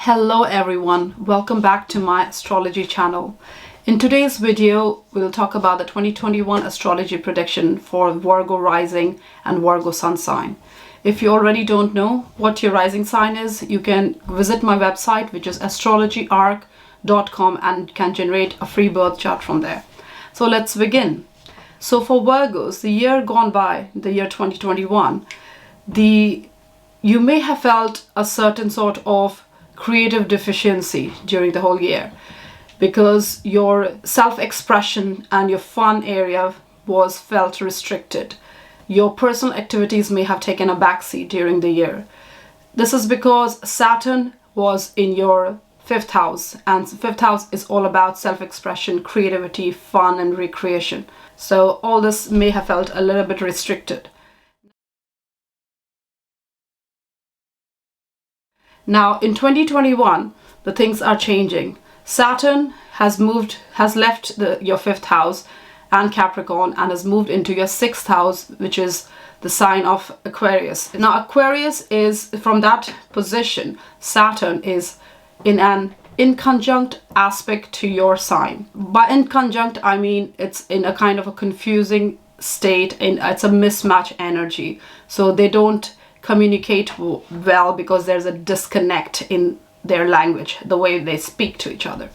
Hello everyone, welcome back to my astrology channel. In today's video, we'll talk about the 2021 astrology prediction for Virgo rising and Virgo sun sign. If you already don't know what your rising sign is, you can visit my website, which is astrologyarc.com, and can generate a free birth chart from there. So let's begin. So for Virgos, the year gone by, the year 2021, you may have felt a certain sort of creative deficiency during the whole year because your self-expression and your fun area was felt restricted. Your personal activities may have taken a backseat during the year. This is because Saturn was in your fifth house, and fifth house is all about self-expression, creativity, fun and recreation. So all this may have felt a little bit restricted. Now in 2021, the things are changing. Saturn has left your fifth house and Capricorn and has moved into your sixth house, which is the sign of Aquarius. Now Aquarius is, from that position, Saturn is in an inconjunct aspect to your sign. By inconjunct, I mean it's in a kind of a confusing state, it's a mismatch energy. So they don't communicate well because there's a disconnect in their language, the way they speak to each other.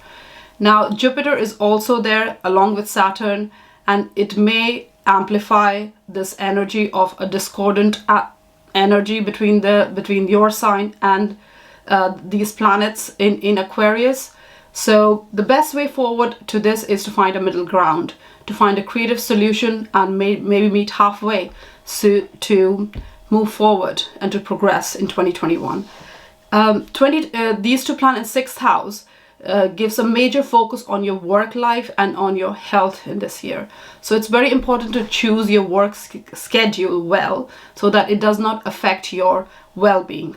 Now Jupiter is also there along with Saturn, and it may amplify this energy of a discordant energy between your sign and these planets in Aquarius. So the best way forward to this is to find a middle ground, to find a creative solution and maybe meet halfway to move forward and to progress in 2021. These two planets in sixth house gives a major focus on your work life and on your health in this year. So it's very important to choose your work schedule well so that it does not affect your well-being.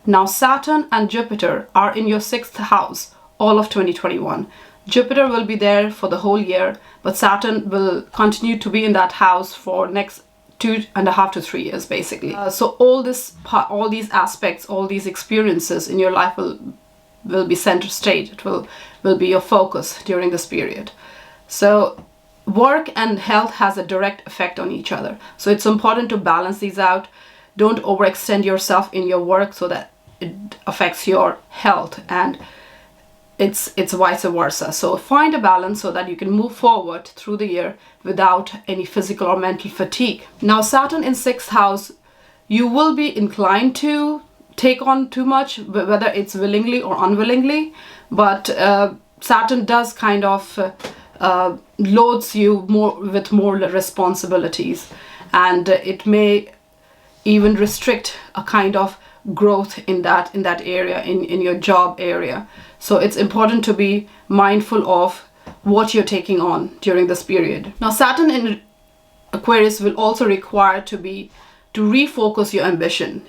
Now Saturn and Jupiter are in your sixth house all of 2021. Jupiter will be there for the whole year, but Saturn will continue to be in that house for next 2.5 to 3 years basically. So all these aspects, all these experiences in your life will be center stage. It will be your focus during this period. So work and health has a direct effect on each other. So it's important to balance these out. Don't overextend yourself in your work so that it affects your health, and it's vice versa. So find a balance so that you can move forward through the year without any physical or mental fatigue. Now Saturn in sixth house, you will be inclined to take on too much, whether it's willingly or unwillingly, but Saturn does kind of loads you with more responsibilities, and it may even restrict a kind of growth in that area, in your job area. So it's important to be mindful of what you're taking on during this period. Now Saturn in Aquarius will also require to refocus your ambition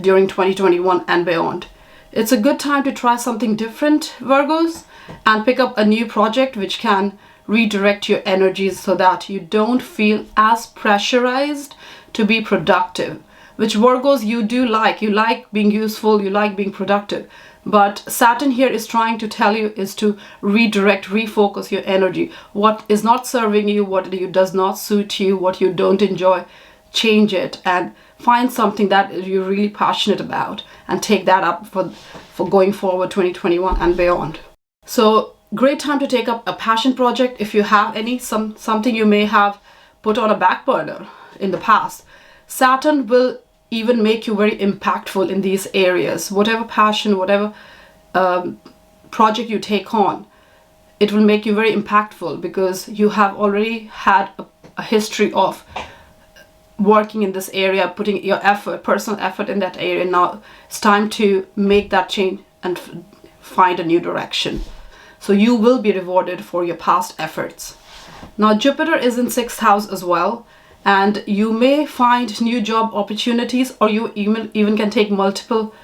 during 2021 and beyond. It's a good time to try something different, Virgos, and pick up a new project which can redirect your energies so that you don't feel as pressurized to be productive, which Virgos you do like. You like being useful, you like being productive. But Saturn here is trying to tell you is to redirect, refocus your energy. What is not serving you, what does not suit you, what you don't enjoy, change it and find something that you're really passionate about and take that up for going forward 2021 and beyond. So great time to take up a passion project if you have any, something you may have put on a back burner in the past. Saturn will even make you very impactful in these areas. Whatever passion, whatever project you take on, it will make you very impactful because you have already had a history of working in this area, putting your personal effort in that area. Now it's time to make that change and find a new direction. So you will be rewarded for your past efforts. Now Jupiter is in sixth house as well, and you may find new job opportunities, or you even can take multiple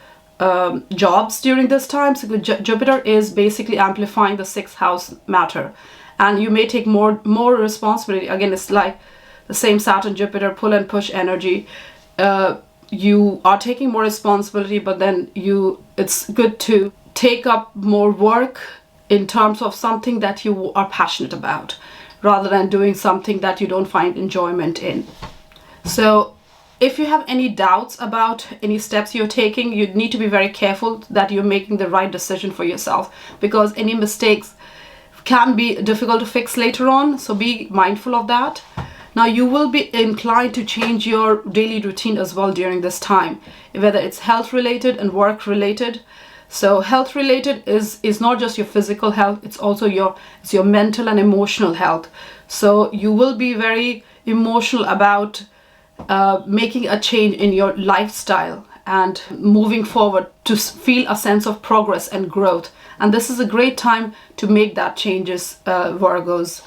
jobs during this time. So Jupiter is basically amplifying the sixth house matter, and you may take more responsibility. Again, it's like the same Saturn Jupiter pull and push energy. you are taking more responsibility, but then it's good to take up more work in terms of something that you are passionate about, rather than doing something that you don't find enjoyment in. So if you have any doubts about any steps you're taking, you need to be very careful that you're making the right decision for yourself, because any mistakes can be difficult to fix later on. So be mindful of that. Now you will be inclined to change your daily routine as well during this time, whether it's health related and work related. So health related is not just your physical health, it's also your mental and emotional health. So you will be very emotional about making a change in your lifestyle and moving forward to feel a sense of progress and growth. And this is a great time to make that changes, Virgos.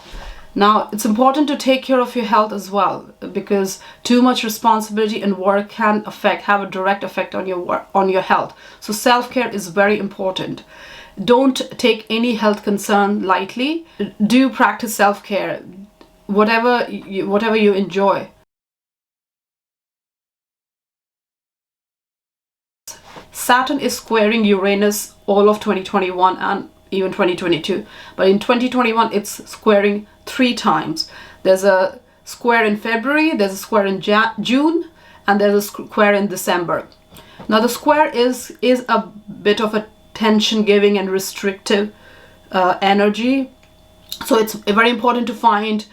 Now, it's important to take care of your health as well, because too much responsibility and work can have a direct effect on your health. So self-care is very important. Don't take any health concern lightly. Do practice self-care, whatever you enjoy. Saturn is squaring Uranus all of 2021 and even 2022. But in 2021, it's squaring 3 times. There's a square in February, there's a square in June, and there's a square in December. Now the square is a bit of a tension-giving and restrictive energy. So it's very important to find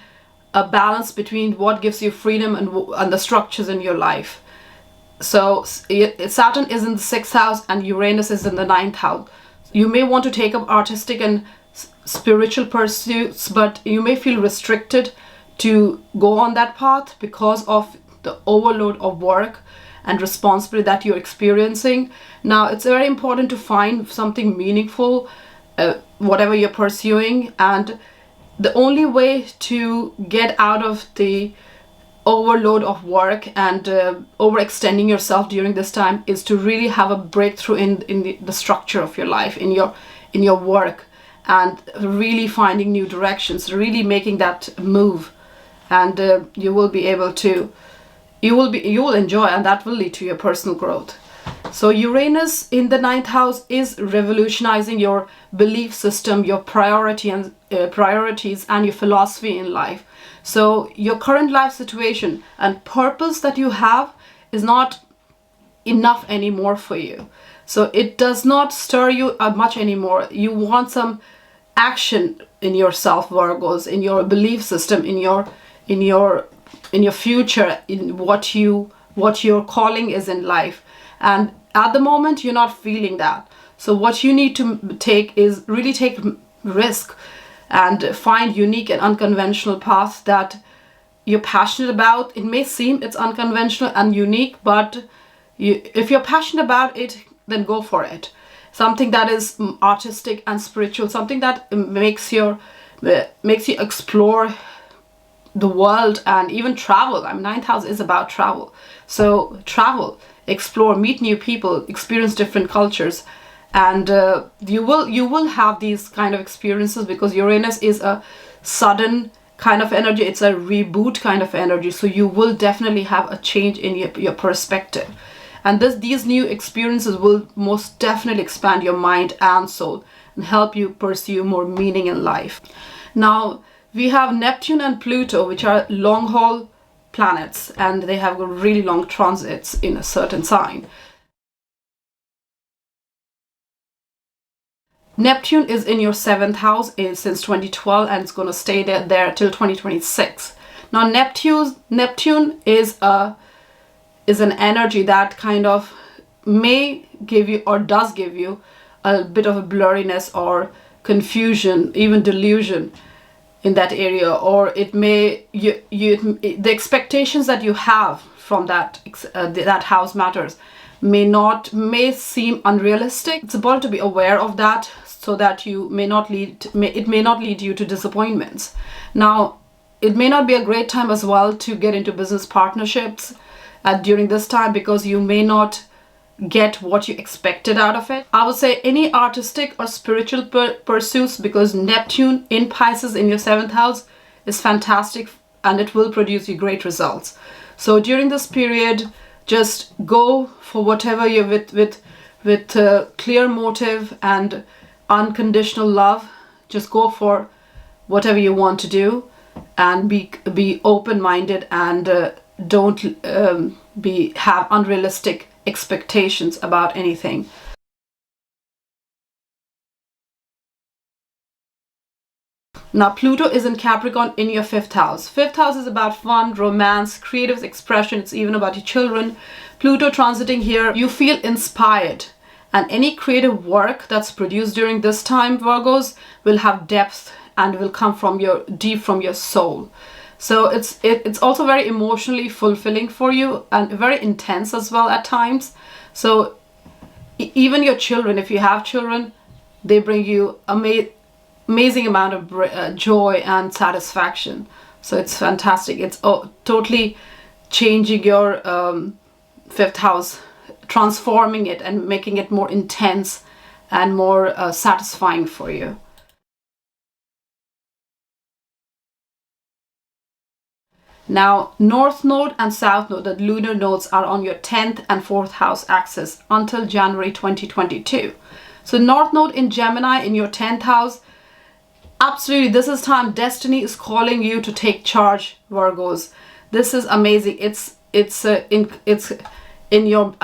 a balance between what gives you freedom and the structures in your life. So Saturn is in the 6th house and Uranus is in the 9th house. You may want to take up artistic and spiritual pursuits, but you may feel restricted to go on that path because of the overload of work and responsibility that you're experiencing. Now, it's very important to find something meaningful, whatever you're pursuing, and the only way to get out of the overload of work and overextending yourself during this time is to really have a breakthrough in the structure of your life, in your work, and really finding new directions, really making that move, and you will enjoy, and that will lead to your personal growth. So Uranus in the 9th house is revolutionizing your belief system, your priorities and your philosophy in life. So your current life situation and purpose that you have is not enough anymore for you. So it does not stir you much anymore. You want some action in yourself, Virgos, in your belief system, in your future, in what your calling is in life. And at the moment, you're not feeling that. So what you need to take is really take risk and find unique and unconventional paths that you're passionate about. It may seem it's unconventional and unique, but if you're passionate about it, then go for it. Something that is artistic and spiritual, something that makes you explore the world and even travel. I mean, 9th house is about travel. So travel, explore, meet new people, experience different cultures. And you will have these kind of experiences because Uranus is a sudden kind of energy. It's a reboot kind of energy. So you will definitely have a change in your perspective. And these new experiences will most definitely expand your mind and soul and help you pursue more meaning in life. Now, we have Neptune and Pluto, which are long haul planets, and they have really long transits in a certain sign. Neptune is in your 7th house since 2012, and it's going to stay there till 2026. Now Neptune is an energy that kind of may give you or does give you a bit of a blurriness or confusion, even delusion in that area, or it may the expectations that you have from that house matters may seem unrealistic. It's important to be aware of that, so that it may not lead you to disappointments. Now, it may not be a great time as well to get into business partnerships during this time, because you may not get what you expected out of it. I would say any artistic or spiritual pursuits, because Neptune in Pisces in your 7th house is fantastic and it will produce you great results. So during this period, Just go for whatever you're with clear motive and unconditional love. Just go for whatever you want to do, and be open-minded, and don't have unrealistic expectations about anything. Now, Pluto is in Capricorn in your 5th house. 5th house is about fun, romance, creative expression. It's even about your children. Pluto transiting here, you feel inspired. And any creative work that's produced during this time, Virgos, will have depth and will come from deep from your soul. So it's also very emotionally fulfilling for you, and very intense as well at times. So even your children, if you have children, they bring you amazing amount of joy and satisfaction. So it's fantastic. It's totally changing your 5th house, transforming it and making it more intense and more satisfying for you. Now, North Node and South Node, the lunar nodes, are on your 10th and 4th house axis until January 2022. So North Node in Gemini in your 10th house, absolutely, this is time destiny is calling you to take charge, Virgos. This is amazing. It's in your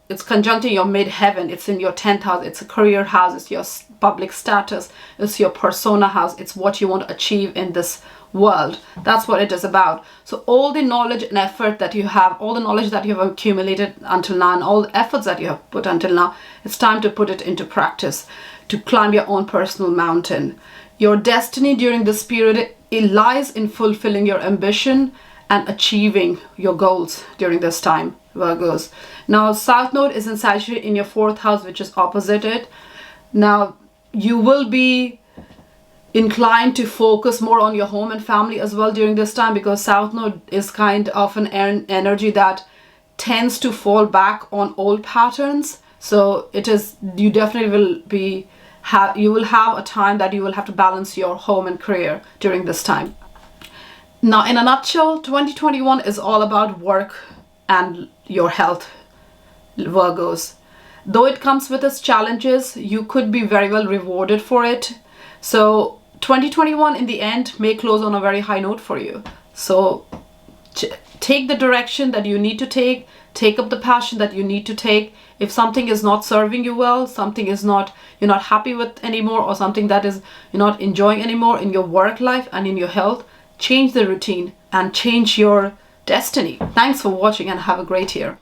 it's conjuncting your midheaven. It's in your 10th house. It's a career house. It's your public status. It's your persona house. It's what you want to achieve in this world. That's what it is about. So all the knowledge and effort that you have, all the knowledge that you have accumulated until now, and all the efforts that you have put until now, it's time to put it into practice, to climb your own personal mountain. Your destiny during this period, it lies in fulfilling your ambition and achieving your goals during this time, Virgos. Now, South Node is in Sagittarius in your 4th house, which is opposite it. Now, you will be inclined to focus more on your home and family as well during this time, because South Node is kind of an energy that tends to fall back on old patterns. So you definitely will you will have a time that you will have to balance your home and career during this time. Now, in a nutshell, 2021 is all about work and your health, Virgos. Though it comes with its challenges, you could be very well rewarded for it. So 2021 in the end may close on a very high note for you. So take the direction that you need to take up the passion that you need to take. If something is not serving you well, something you're not happy with anymore, or something that you're not enjoying anymore in your work life and in your health, change the routine and change your destiny. Thanks for watching, and have a great year.